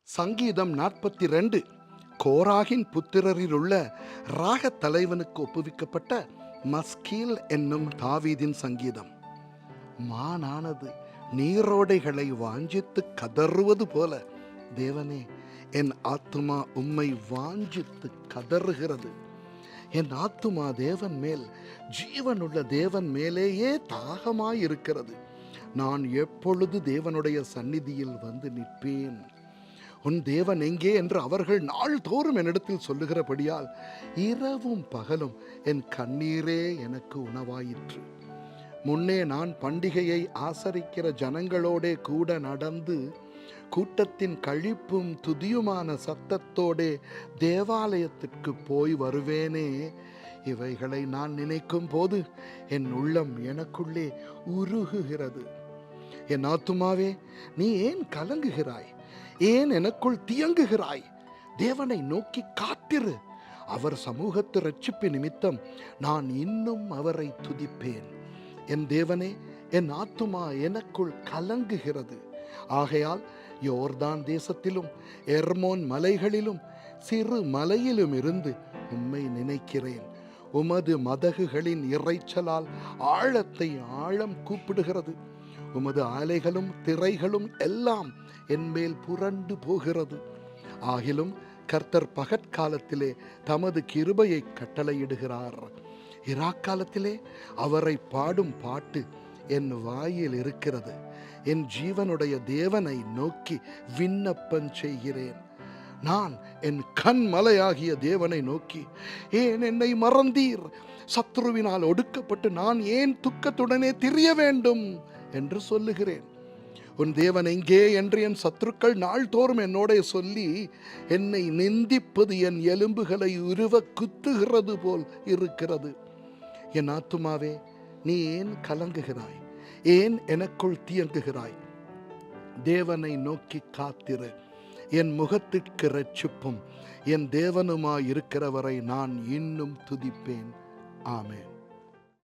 சங்கீதம் 42 கோராகின் புத்திரரில் உள்ள ராக தலைவனுக்கு ஒப்புவிக்கப்பட்ட மஸ்கீல் என்னும் தாவீதின் சங்கீதம். மானானது நீரோடைகளை வாஞ்சித்து கதறுவது போல, தேவனே, என் ஆத்துமா உம்மை வாஞ்சித்து கதறுகிறது. என் ஆத்துமா தேவன் மேல், ஜீவனுள்ள தேவன் மேலேயே தாகமாயிருக்கிறது. நான் எப்பொழுது தேவனுடைய சந்நிதியில் வந்து நிற்பேன்? உன் தேவன் எங்கே என்று அவர்கள் நாள்தோறும் என்னிடத்தில் சொல்லுகிறபடியால் இரவும் பகலும் என் கண்ணீரே எனக்கு உணவாயிற்று. முன்னே நான் பண்டிகையை ஆசரிக்கிற ஜனங்களோடே கூட நடந்து கூட்டத்தின் கழிப்பும் துதியுமான சத்தத்தோடே தேவாலயத்திற்கு போய் வருவேனே. இவைகளை நான் நினைக்கும் போது என் உள்ளம் எனக்குள்ளே உருகுகிறது. என் ஆத்துமாவே, நீ ஏன் கலங்குகிறாய்? ஏன் எனக்குள் தியங்குகிறாய்? தேவனை நோக்கி காத்திரு. அவர் சமூகத்து இரட்சிப்பு நிமித்தம் நான் இன்னும் அவரை துதிப்பேன். என் தேவனே, என் ஆத்துமா எனக்குள் கலங்குகிறது. ஆகையால் யோர்தான் தேசத்திலும் எர்மோன் மலைகளிலும் சிறு மலையிலும் இருந்து உம்மை நினைக்கிறேன். உமது மதகுகளின் இறைச்சலால் ஆழத்தை ஆழம் கூப்பிடுகிறது. உமது ஆலைகளும் திரைகளும் எல்லாம் என்மேல் புரண்டு போகிறது. ஆகிலும் கர்த்தர் பகற்காலத்திலே தமது கிருபையை கட்டளையிடுகிறார். இராக்காலத்திலே அவரை பாடும் பாட்டு என் வாயில் இருக்கிறது. என் ஜீவனுடைய தேவனை நோக்கி விண்ணப்பம் செய்கிறேன். நான் என் கண்மலையாகிய தேவனை நோக்கி, ஏன் என்னை மறந்தீர்? சத்ருவினால் ஒடுக்கப்பட்டு நான் ஏன் துக்கத்துடனே திரிய வேண்டும் என்று சொல்லுகிறேன். உன் தேவன் எங்கே என்று என் சத்துருக்கள் நாள்தோறும் என்னோட சொல்லி என்னை நிந்திப்பது என் எலும்புகளை உருவ குத்துகிறது போல் இருக்கிறது. என் ஆத்துமாவே, நீ ஏன் கலங்குகிறாய்? ஏன் எனக்குள் தியங்குகிறாய்? தேவனை நோக்கி காத்திரு. என் முகத்திற்கு இரட்சிப்பும் என் தேவனுமாய் இருக்கிறவரை நான் இன்னும் துதிப்பேன். ஆமென்.